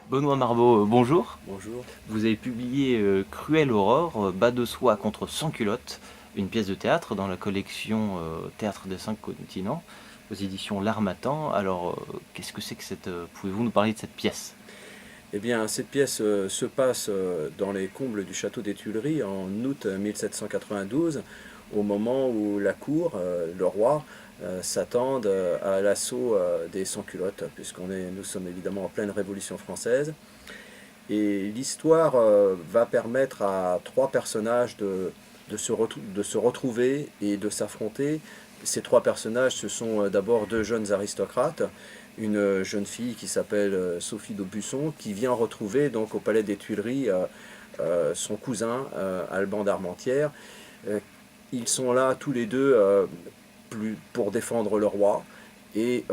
Benoît Marbeau, bonjour. Bonjour. Vous avez publié Cruelle Aurore, bas de soie contre sans-culotte, une pièce de théâtre dans la collection Théâtre des Cinq Continents, aux éditions L'Harmattan. Alors, qu'est-ce que c'est que cette... pouvez-vous nous parler de cette pièce? Eh bien, cette pièce se passe dans les combles du château des Tuileries en août 1792, au moment où la cour, le roi, s'attendent à l'assaut des sans-culottes, nous sommes évidemment en pleine Révolution française. Et l'histoire va permettre à trois personnages de se retrouver et de s'affronter. Ces trois personnages, ce sont d'abord deux jeunes aristocrates, une jeune fille qui s'appelle Sophie d'Aubusson, qui vient retrouver donc au Palais des Tuileries son cousin Alban d'Armentières. Euh, Ils sont là tous les deux pour défendre le roi. Et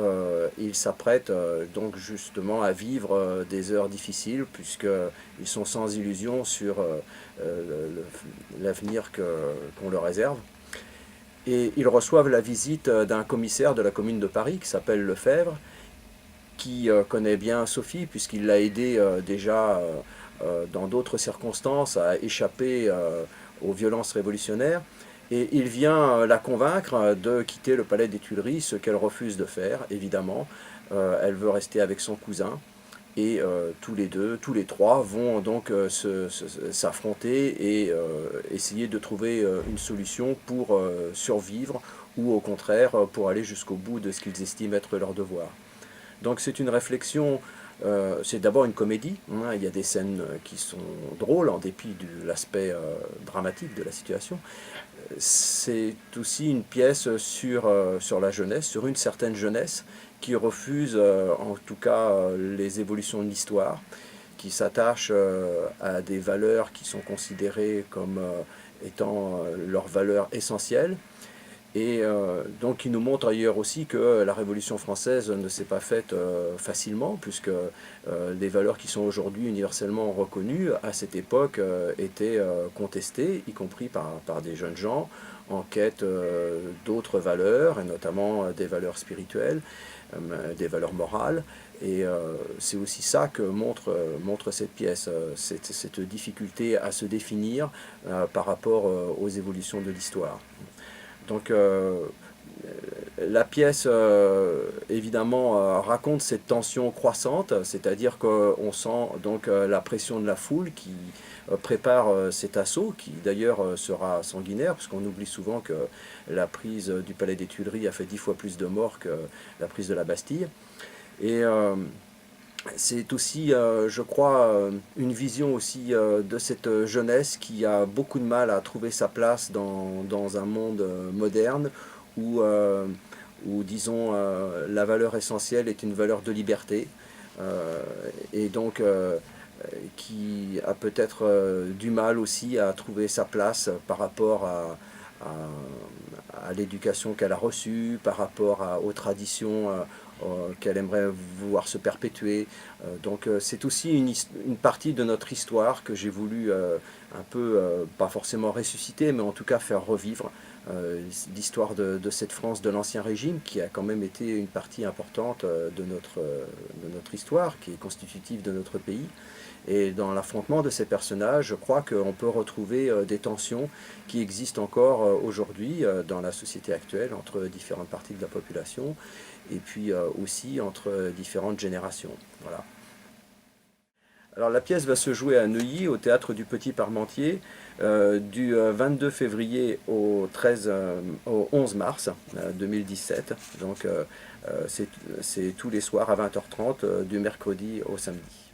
ils s'apprêtent donc justement à vivre des heures difficiles puisqu'ils sont sans illusion sur l'avenir qu'on leur réserve. Et ils reçoivent la visite d'un commissaire de la commune de Paris qui s'appelle Lefebvre, qui connaît bien Sophie puisqu'il l'a aidée déjà dans d'autres circonstances à échapper aux violences révolutionnaires. Et il vient la convaincre de quitter le palais des Tuileries, ce qu'elle refuse de faire, évidemment. Elle veut rester avec son cousin. Et tous les trois vont donc s'affronter et essayer de trouver une solution pour survivre ou au contraire pour aller jusqu'au bout de ce qu'ils estiment être leur devoir. Donc c'est une réflexion, c'est d'abord une comédie, hein, il y a des scènes qui sont drôles en dépit de l'aspect dramatique de la situation. C'est aussi une pièce sur la jeunesse, sur une certaine jeunesse qui refuse en tout cas les évolutions de l'histoire, qui s'attache à des valeurs qui sont considérées comme étant leurs valeurs essentielles. Et donc il nous montre ailleurs aussi que la Révolution française ne s'est pas faite facilement, puisque les valeurs qui sont aujourd'hui universellement reconnues, à cette époque, étaient contestées, y compris par des jeunes gens, en quête d'autres valeurs, et notamment des valeurs spirituelles, des valeurs morales. Et c'est aussi ça que montre cette pièce, cette difficulté à se définir par rapport aux évolutions de l'histoire. Donc la pièce évidemment raconte cette tension croissante, c'est-à-dire qu'on sent donc la pression de la foule qui prépare cet assaut, qui d'ailleurs sera sanguinaire, parce qu'on oublie souvent que la prise du Palais des Tuileries a fait 10 fois plus de morts que la prise de la Bastille. Et c'est aussi, je crois, une vision aussi de cette jeunesse qui a beaucoup de mal à trouver sa place dans un monde moderne où disons, la valeur essentielle est une valeur de liberté et donc qui a peut-être du mal aussi à trouver sa place par rapport à l'éducation qu'elle a reçue, par rapport aux traditions qu'elle aimerait voir se perpétuer. Donc c'est aussi une partie de notre histoire que j'ai voulu un peu, pas forcément ressusciter, mais en tout cas faire revivre. L'histoire de cette France de l'Ancien Régime, qui a quand même été une partie importante de notre histoire, qui est constitutive de notre pays. Et dans l'affrontement de ces personnages, je crois qu'on peut retrouver des tensions qui existent encore aujourd'hui dans la société actuelle entre différentes parties de la population et puis aussi entre différentes générations. Voilà. Alors la pièce va se jouer à Neuilly, au théâtre du Petit Parmentier, du 22 février au 11 mars 2017. Donc c'est tous les soirs à 20h30 du mercredi au samedi.